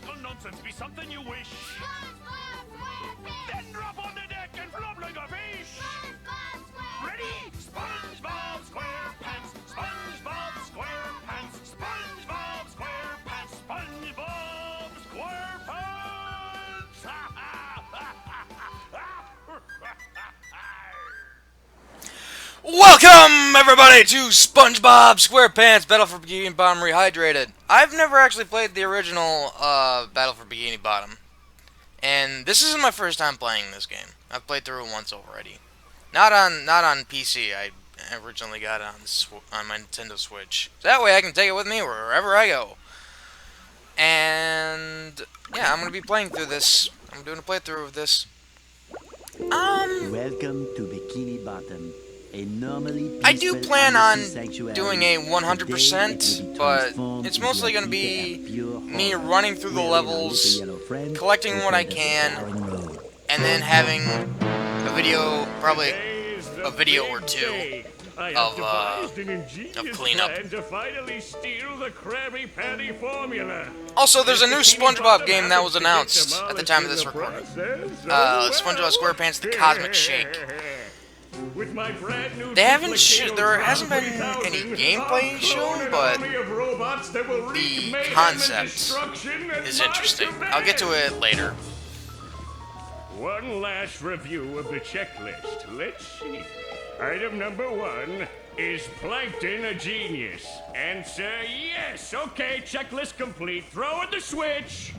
tackle nonsense be something you wish? Then drop on the deck and flop like a fish! Ready? SpongeBob SquarePants! SpongeBob SquarePants! SpongeBob SquarePants! SpongeBob SquarePants! Welcome, everybody, to SpongeBob SquarePants Battle for Bikini Bottom Rehydrated. I've never actually played the original Battle for Bikini Bottom, and this isn't my first time playing this game. I've played through it once already. Not on PC. I originally got it on my Nintendo Switch. So that way I can take it with me wherever I go. And yeah, I'm gonna be playing through this. I'm doing a playthrough of this. Welcome to Bikini Bottom. I do plan on doing a 100%, but it's mostly going to be me running through the levels, collecting what I can, and then having a video, probably a video or two of cleanup. Also, there's a new SpongeBob game that was announced at the time of this recording. SpongeBob SquarePants: The Cosmic Shake. There hasn't been any gameplay shown, but the concept is interesting. I'll get to it later. One last review of the checklist. Let's see. Item number 1, is Plankton a genius? Answer yes. Okay, checklist complete. Throw in the switch.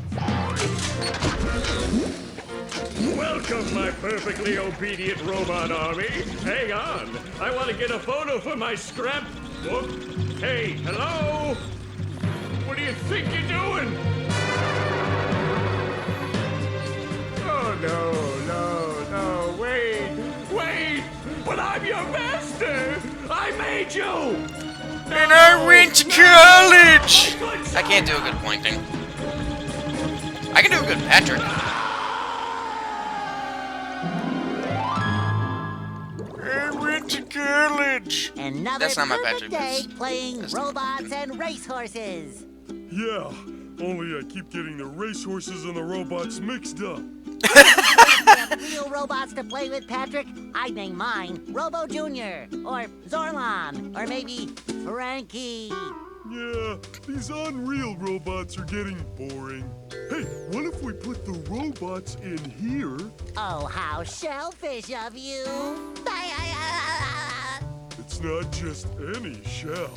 Welcome, my perfectly obedient robot army. Hang on. I want to get a photo for my scrapbook. Hey, hello? What do you think you're doing? Oh, no, wait. But I'm your master. I made you. And I went to college. I can't do a good pointing. I can do a good Patrick. I went to college. That's not my perfect Patrick. day playing robots and racehorses. Yeah, only I keep getting the racehorses and the robots mixed up. If we have real robots to play with, Patrick, I'd name mine Robo Jr. or Zorlon or maybe Frankie. Yeah, these unreal robots are getting boring. Hey, what if we put the robots in here? Oh, how shellfish of you. It's not just any shell.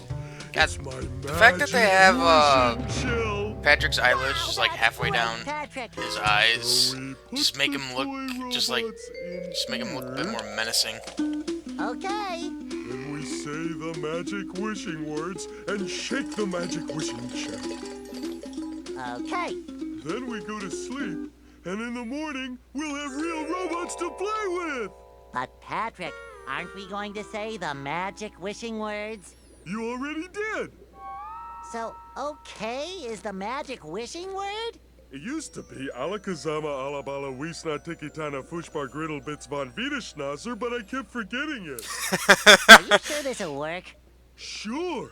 God, It's my the fact that they have shell. Patrick's eyelids just like halfway down Patrick. his eyes, So we put just make the him look toy just like robots in make him look a bit here, more menacing. Okay. Then we say the magic wishing words and shake the magic wishing shell. Okay. Then we go to sleep, and in the morning, we'll have real robots to play with! But Patrick, aren't we going to say the magic wishing words? You already did! So, okay is the magic wishing word? It used to be Alakazama Alabala Wiesna Tikitana Fushbar Griddle Bits von Wiederschnauzer, but I kept forgetting it. Are you sure this'll work? Sure!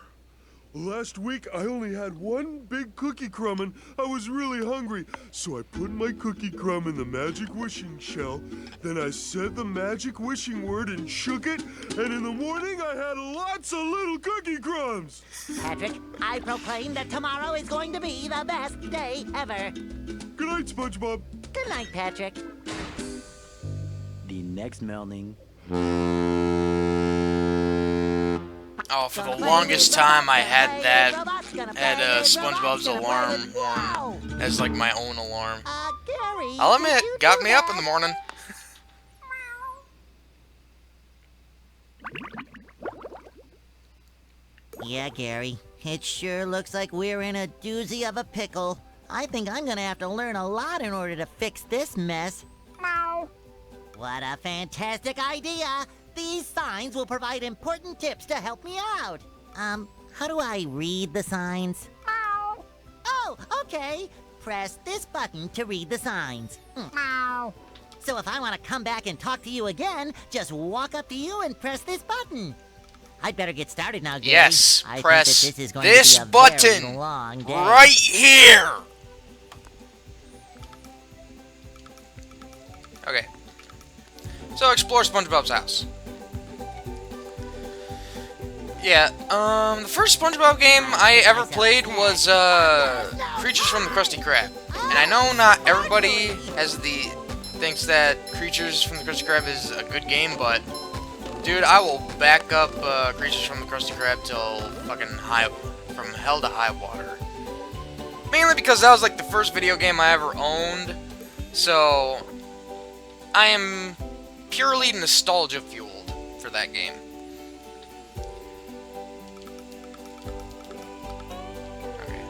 Last week, I only had one big cookie crumb and I was really hungry. So I put my cookie crumb in the magic wishing shell. Then I said the magic wishing word and shook it. And in the morning, I had lots of little cookie crumbs. Patrick, I proclaim that tomorrow is going to be the best day ever. Good night, SpongeBob. Good night, Patrick. The next morning. Oh, for the longest time I had that SpongeBob's alarm horn as like my own alarm. Gary, I'll did admit, you got do me up that? in the morning. Yeah, Gary. It sure looks like we're in a doozy of a pickle. I think I'm gonna have to learn a lot in order to fix this mess. What a fantastic idea! These signs will provide important tips to help me out. How do I read the signs? Oh, okay. Press this button to read the signs. So if I want to come back and talk to you again, just walk up to you and press this button. I'd better get started now, Gary. Yes, I press think that this is going this to be a button very long day. right here. So explore SpongeBob's house. Yeah, the first SpongeBob game I ever played was Creatures from the Krusty Krab. And I know not everybody thinks that Creatures from the Krusty Krab is a good game, but dude, I will back up Creatures from the Krusty Krab till fucking from hell to high water. Mainly because that was like the first video game I ever owned, so I am purely nostalgia fueled for that game. Okay.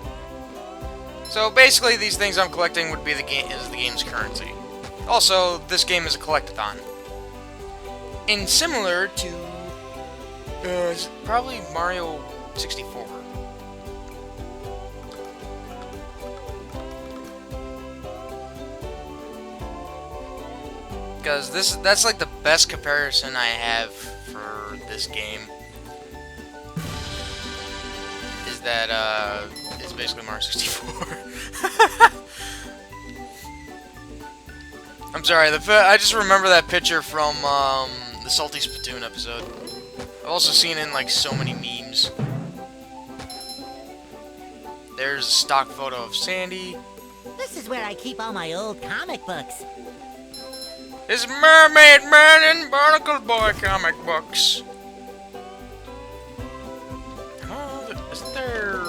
So basically, these things I'm collecting would be the game's currency. Also, this game is a collectathon. And similar to probably Mario 64. Because that's like the best comparison I have for this game. Is that it's basically Mario 64. I'm sorry, I just remember that picture from the Salty Spittoon episode. I've also seen it in like so many memes. There's a stock photo of Sandy. This is where I keep all my old comic books. It's Mermaid Man and Barnacle Boy comic books. Oh, isn't there...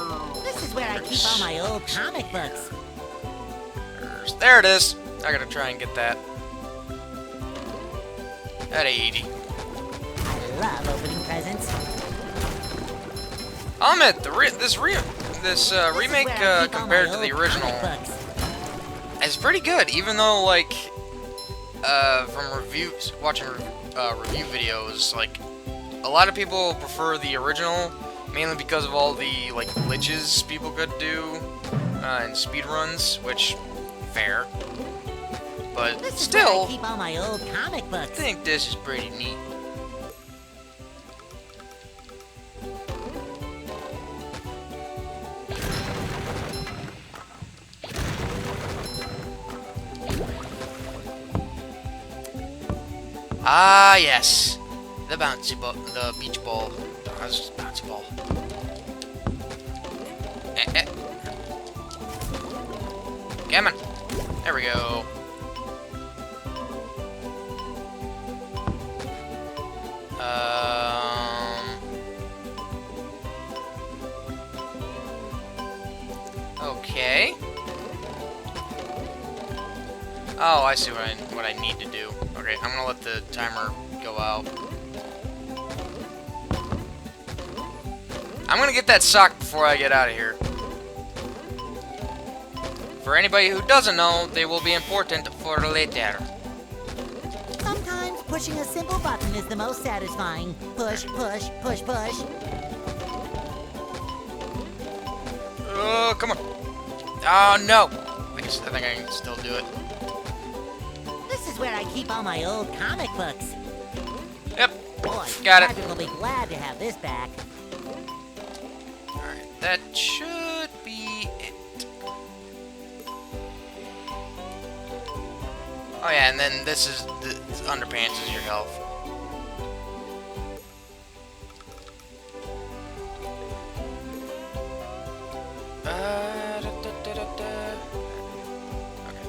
This is where I keep all my old comic books. There it is. I gotta try and get that. At 80. I love opening presents. I'll admit, this remake compared to the original is pretty good, even though like from watching review videos, like a lot of people prefer the original mainly because of all the like glitches people could do and speedruns, which fair. But this still, is where I keep all my old comic I books. think this is pretty neat. Ah, yes. The bouncy ball, the beach ball. That's just bouncy ball. Come on. There we go. Okay. Oh, I see what I need to do. Okay, I'm gonna let the timer go out. I'm gonna get that sock before I get out of here. For anybody who doesn't know, they will be important for later. Sometimes pushing a simple button is the most satisfying. Push, push, push, push. Oh, come on. Oh, no. I think I can still do it. This is where I keep all my old comic books. Yep. Boy, Got it. Patrick will be glad to have this back. Alright, that should be it. Oh yeah, and then this is the underpants is your health. Okay.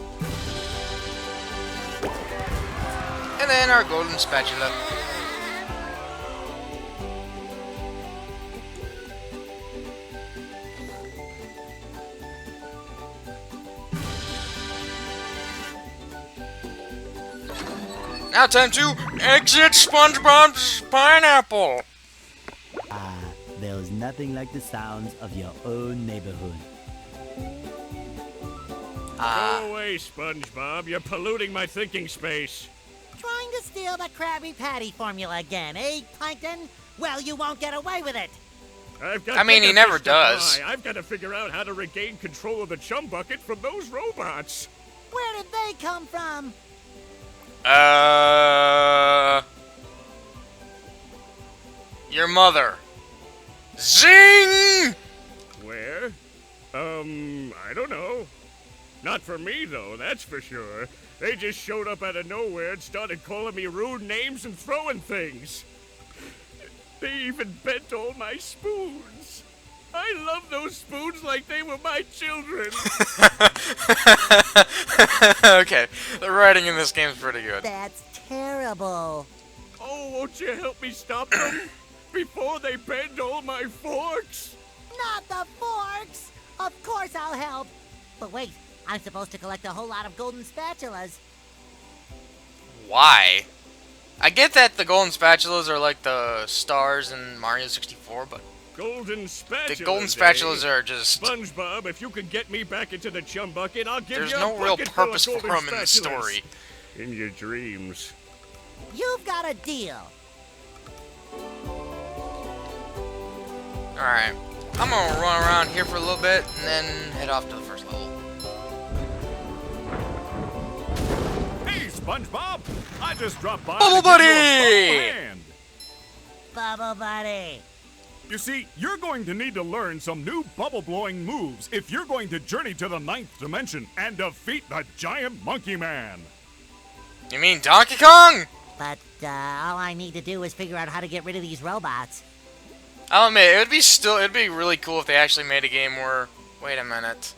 And then our golden spatula. Now time to exit SpongeBob's pineapple. Ah, there's nothing like the sounds of your own neighborhood. Go away, SpongeBob. You're polluting my thinking space. Trying to steal the Krabby Patty formula again, eh, Plankton? Well, you won't get away with it. I mean, he never does. I've got to figure out how to regain control of the chum bucket from those robots. Where did they come from? Your mother. Zing! Where? I don't know. Not for me, though, that's for sure. They just showed up out of nowhere and started calling me rude names and throwing things. They even bent all my spoons. I love those spoons like they were my children. Okay, the writing in this game is pretty good. That's terrible. Oh, won't you help me stop them? Before they bend all my forks? Not the forks! Of course I'll help. But wait, I'm supposed to collect a whole lot of golden spatulas. Why? I get that the golden spatulas are like the stars in Mario 64, but Golden spatulas, the golden spatulas are just... SpongeBob, if you could get me back into the chum bucket, I'll give There's you a no real bucket full of purpose for golden them in the spatulas. story. In your dreams. You've got a deal. Alright, I'm gonna run around here for a little bit and then head off to the first level. Hey, SpongeBob! I just dropped by. Bubble to give you a Buddy! fellow hand. Bubble Buddy. You see, you're going to need to learn some new bubble-blowing moves if you're going to journey to the 9th dimension and defeat the giant monkey man. You mean Donkey Kong? But all I need to do is figure out how to get rid of these robots. I'll admit, it'd be really cool if they actually made a game where... Wait a minute.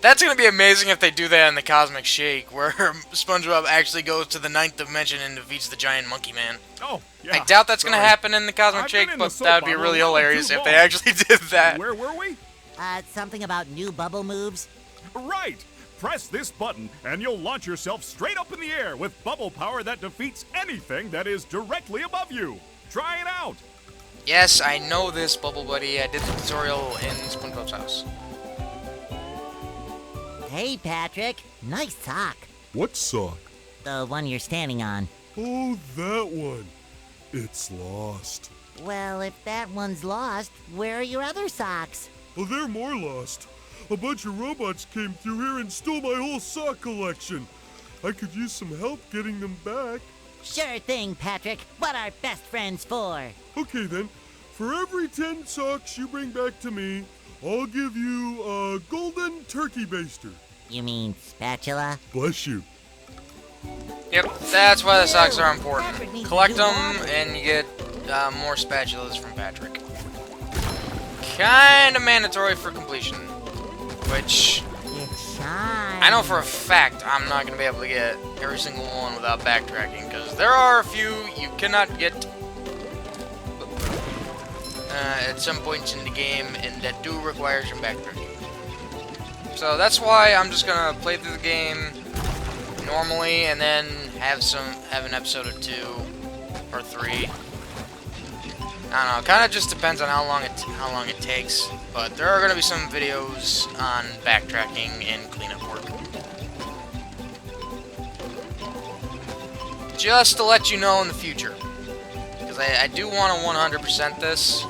That's gonna be amazing if they do that in the Cosmic Shake, where SpongeBob actually goes to the 9th dimension and defeats the giant monkey man. Oh, yeah. I doubt that's gonna sorry. happen in the Cosmic I've Shake, been in the but soap that would be bottle really a little hilarious too if they long. actually did that. Where were we? Something about new bubble moves? Right! Press this button and you'll launch yourself straight up in the air with bubble power that defeats anything that is directly above you. Try it out! Yes, I know this, Bubble Buddy. I did the tutorial in SpongeBob's house. Hey, Patrick. Nice sock. What sock? The one you're standing on. Oh, that one. It's lost. Well, if that one's lost, where are your other socks? Oh, they're more lost. A bunch of robots came through here and stole my whole sock collection. I could use some help getting them back. Sure thing, Patrick. What are best friends for? Okay then, for every 10 socks you bring back to me, I'll give you a golden turkey baster. You mean spatula? Bless you. Yep, that's why the socks are important. Collect them, and you get more spatulas from Patrick. Kinda mandatory for completion. Which, It's shine. I know for a fact I'm not gonna be able to get every single one without backtracking, because there are a few you cannot get at some points in the game, and that do require some backtracking. So that's why I'm just gonna play through the game normally, and then have an episode or 2 or 3. I don't know. Kind of just depends on how long it takes. But there are gonna be some videos on backtracking and cleanup work. Just to let you know in the future, because I do want to 100% this.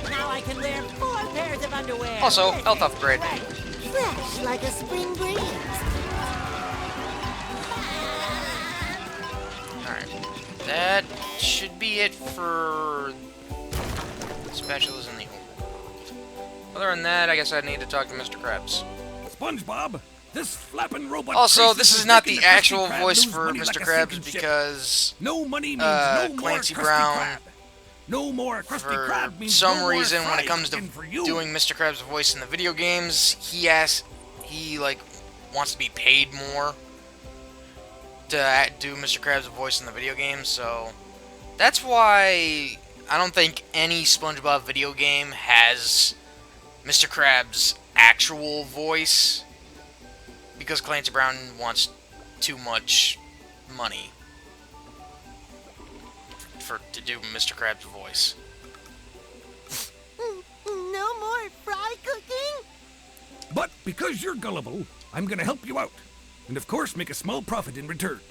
Now I can wear 4 pairs of underwear. Also, This health is upgrade. great. Fresh like a spring breeze. Alright. That should be it for spatulas in the overworld. Other than that, I guess I need to talk to Mr. Krabs. SpongeBob, this flapping robot. Also, this is not making the Krusty actual Krab voice lose for money Mr. like a Krabs sinking ship. because No money means no more Clancy Krusty Brown, Krab. No more Krusty for Krab means some no more reason, when it fried comes to chicken for you. doing Mr. Krabs' voice in the video games, he wants to be paid more to do Mr. Krabs' voice in the video games, so that's why I don't think any SpongeBob video game has Mr. Krabs' actual voice, because Clancy Brown wants too much money to do Mr. Krabs' voice. No more fry cooking? But because you're gullible, I'm gonna help you out. And of course make a small profit in return.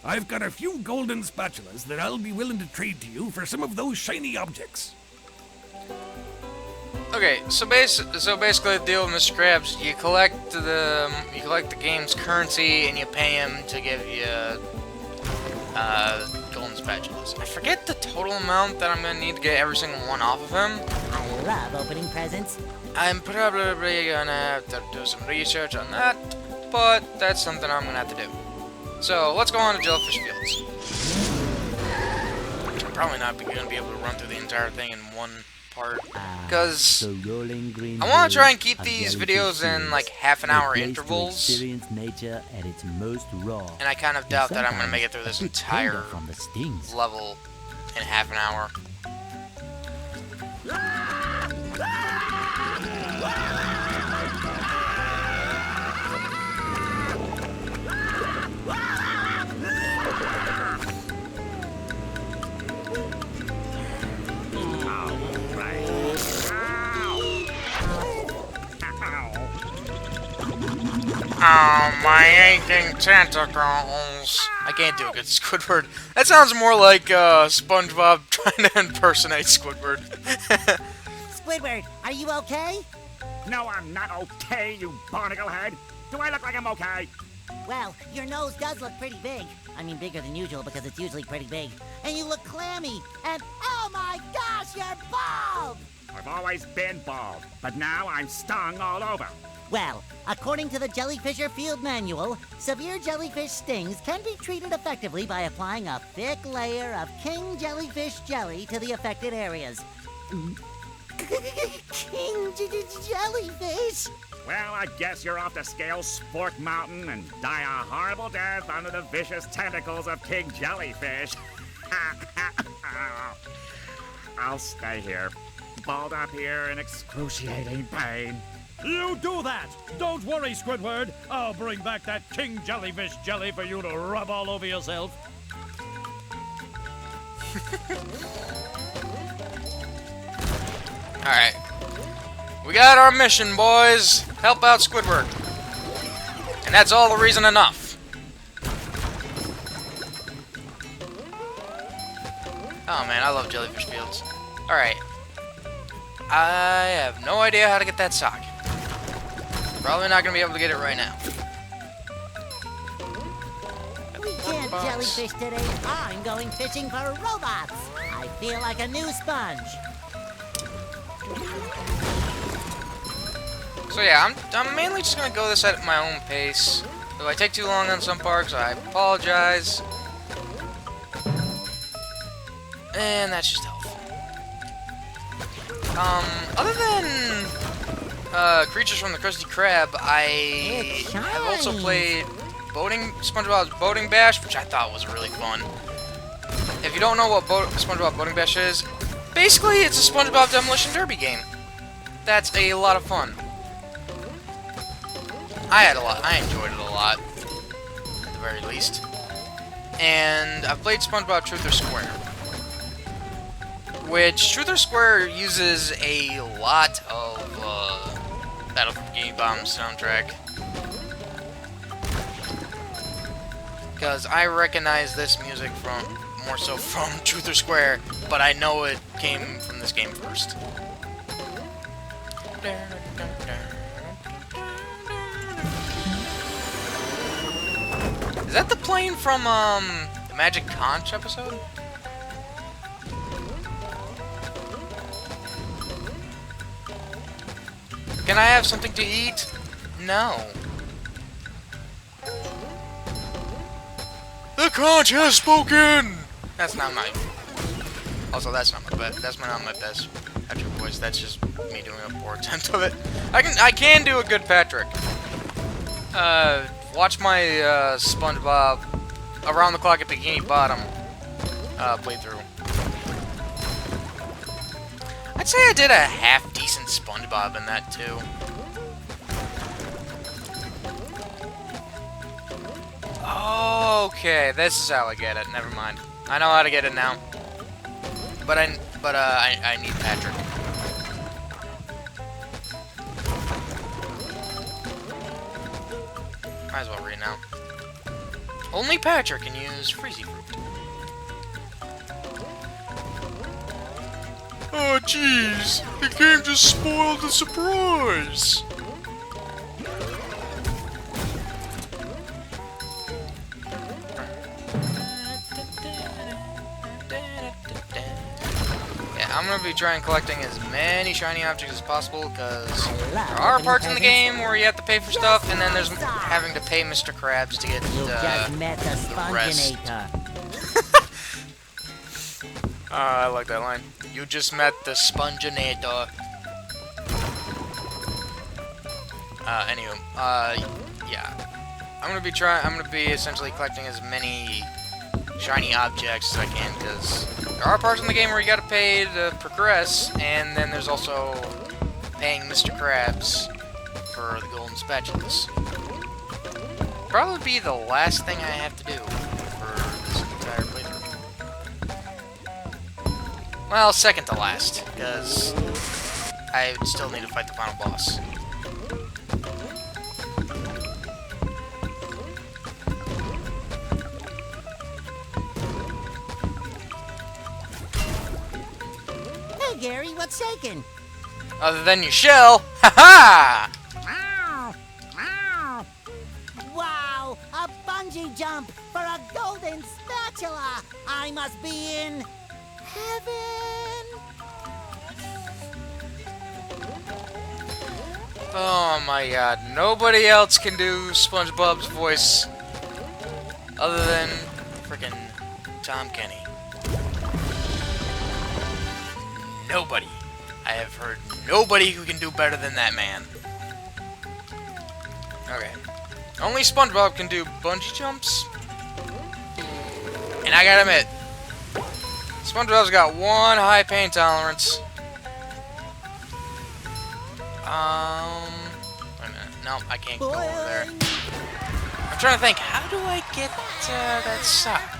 I've got a few golden spatulas that I'll be willing to trade to you for some of those shiny objects. Okay, so basically the deal with Mr. Krabs, you collect the game's currency and you pay him to give you golden spatulas. I forget the total amount that I'm gonna need to get every single one off of him. I love opening presents. I'm probably gonna have to do some research on that, but that's something I'm gonna have to do. So let's go on to Jellyfish Fields. I'm probably not gonna be able to run through the entire thing in one part, because The rolling green I want to try and hills keep of these jellyfish videos in fields, like half-an-hour a place to intervals, experience nature at its most raw. and I kind of doubt that I'm gonna make it through this sometimes a bit tender entire from the stings. level in half an hour. Oh, my aching tentacles. I can't do a good Squidward. That sounds more like SpongeBob trying to impersonate Squidward. Squidward, are you okay? No, I'm not okay, you barnacle head. Do I look like I'm okay? Well, your nose does look pretty big. I mean, bigger than usual because it's usually pretty big. And you look clammy. And oh my gosh, you're bald! I've always been bald, but now I'm stung all over. Well, according to the Jellyfisher Field Manual, severe jellyfish stings can be treated effectively by applying a thick layer of king jellyfish jelly to the affected areas. King jellyfish? Well, I guess you're off to scale Spork Mountain and die a horrible death under the vicious tentacles of King Jellyfish. I'll stay here, balled up here in excruciating pain. You do that! Don't worry, Squidward. I'll bring back that King Jellyfish jelly for you to rub all over yourself. Alright. We got our mission, boys. Help out Squidward. And that's all the reason enough. Oh man, I love Jellyfish Fields. Alright. I have no idea how to get that sock. Probably not gonna be able to get it right now. We can't jellyfish today. I'm going fishing for robots. I feel like a new sponge. So yeah, I'm mainly just gonna go this at my own pace. If I take too long on some parts, I apologize. And that's just helpful. Other than Creatures from the Krusty Krab, I have also played SpongeBob's Boating Bash, which I thought was really fun. If you don't know what SpongeBob Boating Bash is, basically it's a SpongeBob Demolition Derby game. That's a lot of fun. I enjoyed it a lot, at the very least. And I've played SpongeBob Truth or Square, which Truth or Square uses a lot of Battle for Bikini Bottom's soundtrack. Because I recognize this music more so from Truth or Square, but I know it came from this game first. Is that the plane from the Magic Conch episode? Can I have something to eat? No. The conch has spoken! That's not my... Also, that's not my best. That's not my best Patrick voice. That's just me doing a poor attempt of it. I can do a good Patrick. Watch my SpongeBob Around the Clock at Bikini Bottom playthrough. I'd say I did a half-decent SpongeBob in that, too. Okay, this is how I get it. Never mind. I know how to get it now. But I need Patrick. Might as well read now. Only Patrick can use Freezy Fruit. Oh, jeez. The game just spoiled the surprise. I'm gonna be trying collecting as many shiny objects as possible, because there are parts in the game where you have to pay for stuff, and then there's having to pay Mr. Krabs to get You just met the rest. Sponginator. I like that line. You just met the Sponginator. Yeah. I'm gonna be essentially collecting as many shiny objects as I can, because there are parts in the game where you gotta pay to progress, and then there's also paying Mr. Krabs for the golden spatulas. Probably be the last thing I have to do for this entire playthrough. Well, second to last, because I still need to fight the final boss. Hey, Gary, what's shaking? Other than your shell, haha! Wow, a bungee jump for a golden spatula! I must be in heaven! Oh my god, nobody else can do SpongeBob's voice other than frickin' Tom Kenny. Nobody. I have heard nobody who can do better than that man. Okay. Only SpongeBob can do bungee jumps. And I gotta admit, SpongeBob's got one high pain tolerance. Wait a minute. No, I can't go over there. I'm trying to think, how do I get that sock?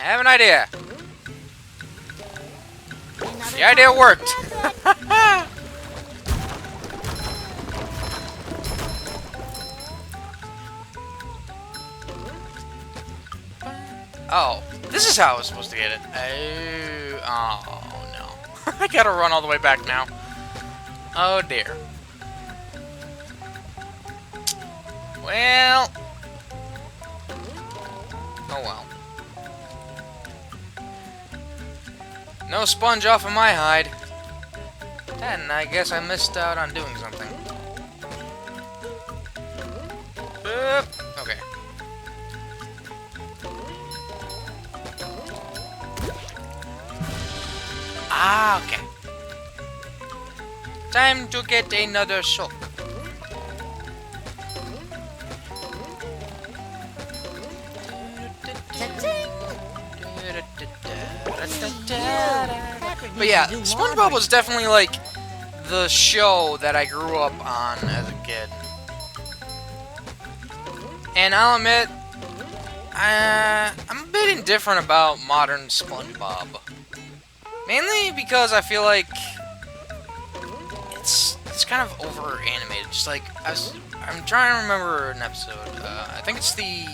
I have an idea. The idea worked. Oh, this is how I was supposed to get it. Oh no. I gotta run all the way back now. Oh dear. Well. Oh well. No sponge off of my hide. And I guess I missed out on doing something. Okay. Ah, okay. Time to get another soak. But yeah, SpongeBob was definitely like the show that I grew up on as a kid. And I'll admit, I'm a bit indifferent about modern SpongeBob. Mainly because I feel like it's kind of over animated. Just like I'm trying to remember an episode. I think it's the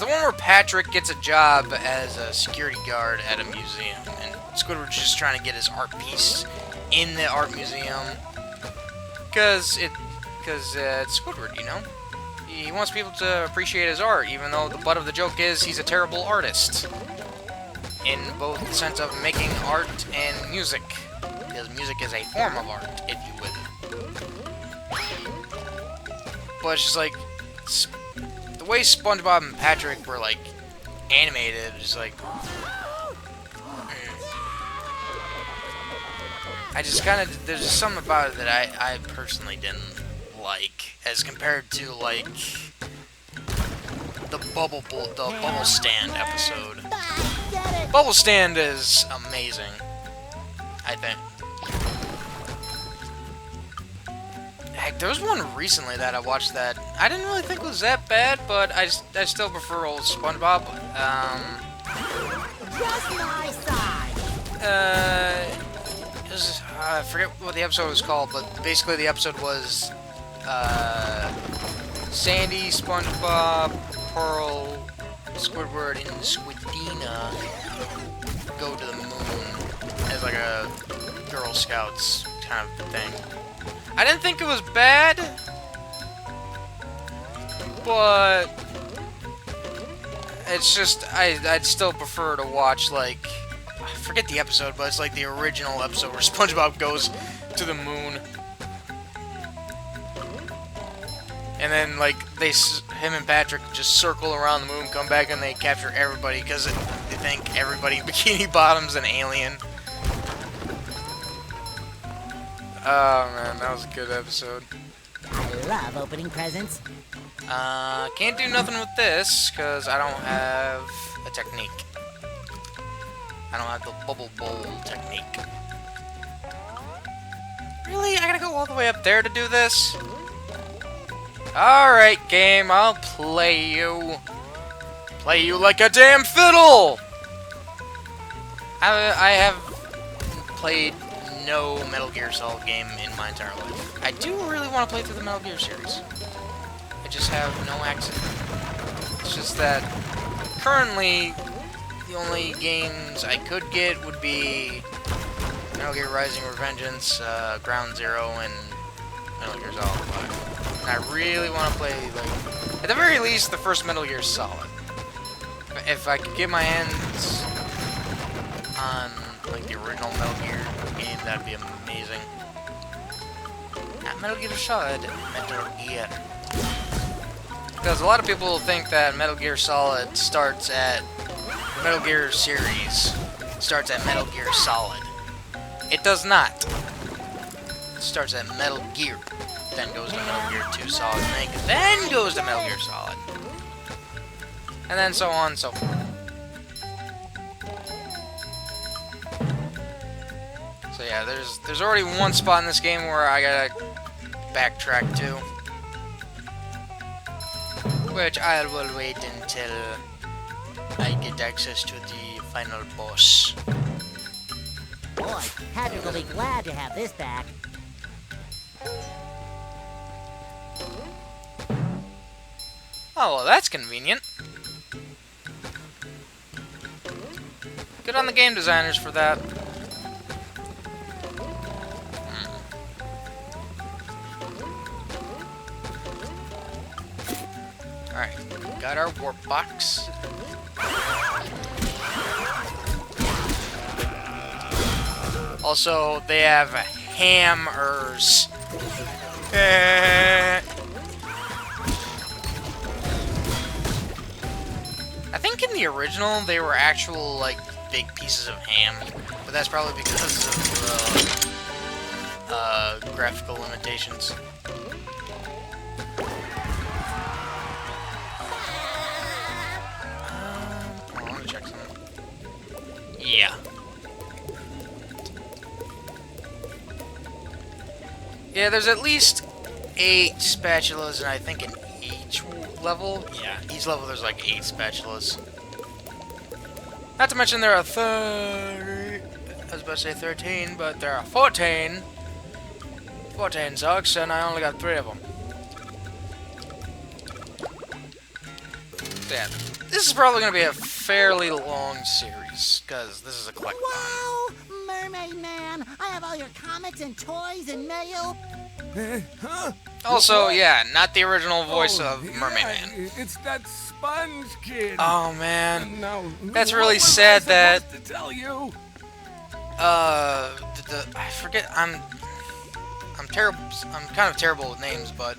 one where Patrick gets a job as a security guard at a museum, and Squidward's just trying to get his art piece in the art museum. Cause it's Squidward, you know. He wants people to appreciate his art, even though the butt of the joke is he's a terrible artist. In both the sense of making art and music. Because music is a form of art, if you will. But it's just like, the way SpongeBob and Patrick were like animated, just like, I just kind of, there's just something about it that I personally didn't like, as compared to like the bubble stand episode. Bubble stand is amazing, I think. Heck, there was one recently that I watched that I didn't really think was that bad, but I still prefer old SpongeBob. Just my side. It was, I forget what the episode was called, but basically the episode was Sandy, SpongeBob, Pearl, Squidward, and Squidina go to the moon as like a Girl Scouts kind of thing. I didn't think it was bad, but It's just, I'd still prefer to watch, like, I forget the episode, but it's like the original episode where SpongeBob goes to the moon. And then, like, him and Patrick just circle around the moon, come back, and they capture everybody because they think everybody in Bikini Bottom's an alien. Oh, man, that was a good episode. I love opening presents. Can't do nothing with this, because I don't have a technique. I don't have the bubble bowl technique. Really? I gotta go all the way up there to do this? Alright, game, I'll play you. Play you like a damn fiddle! I have played no Metal Gear Solid game in my entire life. I do really want to play through the Metal Gear series. I just have no access. It's just that currently the only games I could get would be Metal Gear Rising Revengeance, Ground Zero, and Metal Gear Solid 5. And I really want to play, like, at the very least, the first Metal Gear Solid. If I could get my hands on, like, the original Metal Gear game, that'd be amazing. Not Metal Gear Solid, Metal Gear. Because a lot of people think that Metal Gear Solid starts at Metal Gear series starts at Metal Gear Solid. It does not. It starts at Metal Gear, then goes to Metal Gear 2 Solid Snake, then goes to Metal Gear Solid. And then so on and so forth. So yeah, there's already one spot in this game where I gotta backtrack to, which I will wait until I get access to the final boss. Boy, Patrick will be glad to have this back. Oh, well, that's convenient. Good on the game designers for that. Alright, got our warp box. Also, they have hammers. I think in the original they were actual, like, big pieces of ham, but that's probably because of graphical limitations. I want to check something. Yeah. Yeah, there's at least 8 spatulas, and I think in each level, yeah, each level there's like 8 spatulas. Not to mention there are 30, I was about to say 13, but there are 14. 14 sucks, and I only got 3 of them. So yeah, this is probably going to be a fairly long series, because this is a collectathon. Wow! Mermaid Man! I have all your comics and toys and mail! Huh? Also, yeah, not the original voice of Mermaid Man. It's that Sponge Kid. Oh, man. No, That's what really was sad I that... supposed to tell you? I forget, I'm terrible, I'm kind of terrible with names, but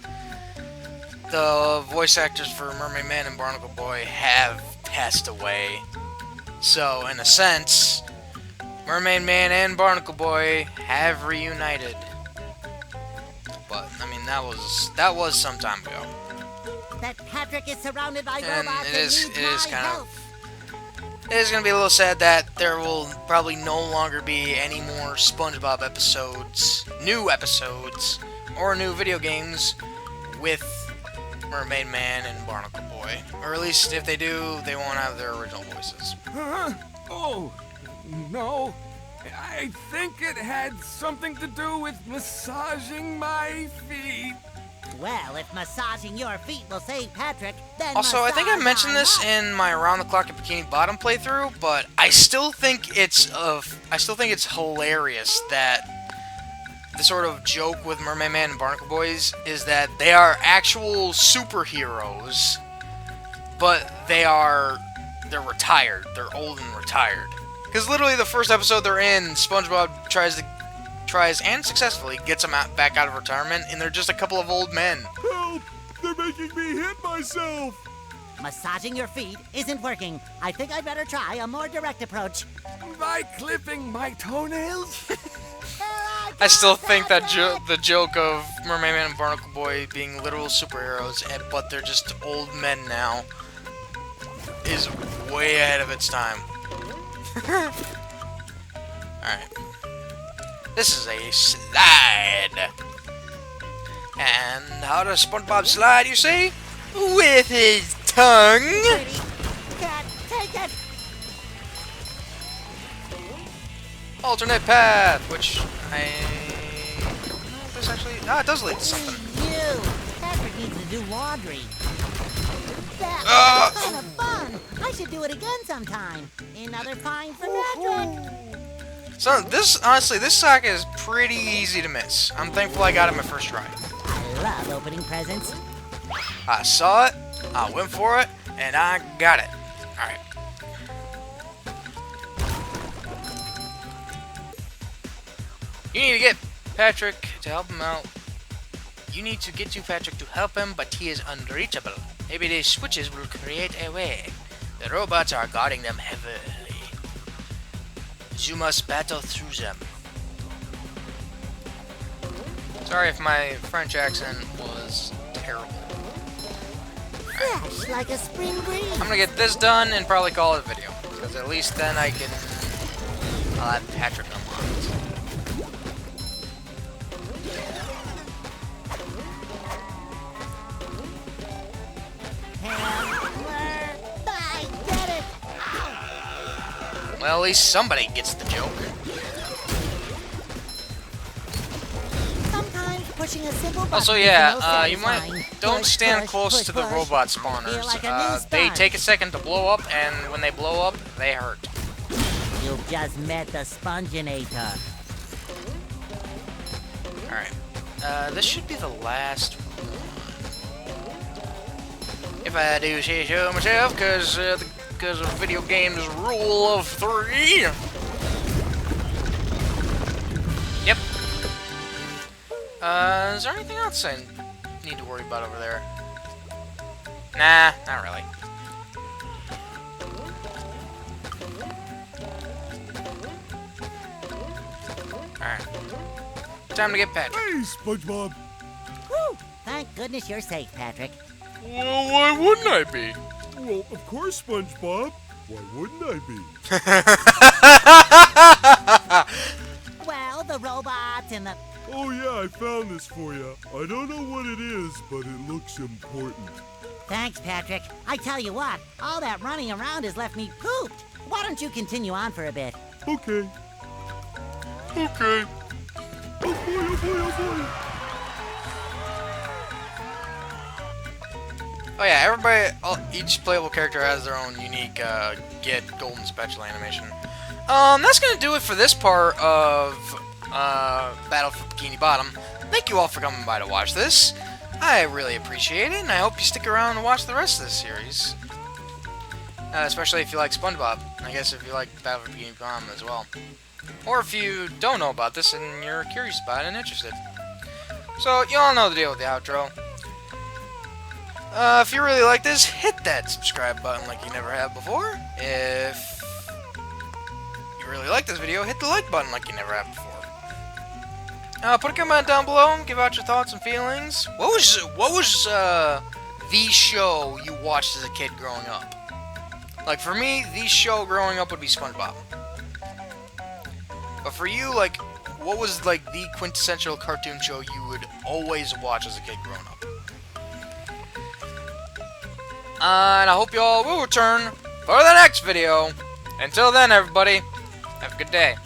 the voice actors for Mermaid Man and Barnacle Boy have passed away. So, in a sense, Mermaid Man and Barnacle Boy have reunited. But, I mean, that was some time ago. That Patrick is surrounded by And robots it and is needs my kind help. of... It is going to be a little sad that there will probably no longer be any more SpongeBob episodes, new episodes, or new video games with Mermaid Man and Barnacle Boy. Or at least if they do, they won't have their original voices. Huh? Oh, no. I think it had something to do with massaging my feet. Well, if massaging your feet will save Patrick, then Also, I think I massage mentioned my this nuts. in my Around the Clock at Bikini Bottom playthrough, but I still think it's hilarious that the sort of joke with Mermaid Man and Barnacle Boys is that they are actual superheroes, but they are they're retired. They're old and retired. Because literally the first episode they're in, SpongeBob tries and successfully gets them back out of retirement, and they're just a couple of old men. Help! They're making me hit myself! Massaging your feet isn't working. I think I'd better try a more direct approach. By clipping my toenails? I still think that the joke of Mermaid Man and Barnacle Boy being literal superheroes, but they're just old men now, is way ahead of its time. Alright. This is a slide. And how does SpongeBob slide, you say? With his tongue. Pretty cat, take it. Alternate path, which this actually, it does lead to something. You. Patrick needs to do laundry. That was kind of fun. I should do it again sometime. Another fine for Patrick. So honestly, this saga is pretty easy to miss. I'm thankful I got it my first try. I love opening presents. I saw it, I went for it, and I got it. Alright. You need to get Patrick to help him out. You need to get to Patrick to help him, but he is unreachable. Maybe these switches will create a way. The robots are guarding them heavily. You must battle through them. Sorry if my French accent was terrible. Fresh like a spring breeze. I'm gonna get this done and probably call it a video. Because at least then I'll have Patrick unlocked. I did it. Well, at least somebody gets the joke. Sometimes pushing a simple button Also, is yeah, the most you might satisfying. don't Push, stand push, close push, to the push. robot Feel spawners. like a new They sponge. take a second to blow up, and when they blow up, they hurt. You've just met the Sponginator. Alright. This should be the last one. If I do say so myself, because of video games rule of 3. Yep. Is there anything else I need to worry about over there? Nah, not really. Alright. Time to get Patrick. Hey, SpongeBob! Whew. Thank goodness you're safe, Patrick. Well, why wouldn't I be? Well, of course, SpongeBob. Why wouldn't I be? Well, the robots and the... Oh yeah, I found this for you. I don't know what it is, but it looks important. Thanks, Patrick. I tell you what, all that running around has left me pooped. Why don't you continue on for a bit? Okay. Okay. Oh boy, oh boy, oh boy! Oh yeah, everybody, each playable character has their own unique get golden spatula animation. That's gonna do it for this part of Battle for Bikini Bottom. Thank you all for coming by to watch this. I really appreciate it, and I hope you stick around and watch the rest of this series. Especially if you like SpongeBob. I guess if you like Battle for Bikini Bottom as well. Or if you don't know about this and you're curious about it and interested. So, you all know the deal with the outro. If you really like this, hit that subscribe button like you never have before. If you really like this video, hit the like button like you never have before. Put a comment down below and give out your thoughts and feelings. What was the show you watched as a kid growing up? Like for me, the show growing up would be SpongeBob. But for you, like, what was like the quintessential cartoon show you would always watch as a kid growing up? And I hope you all will return for the next video. Until then, everybody, have a good day.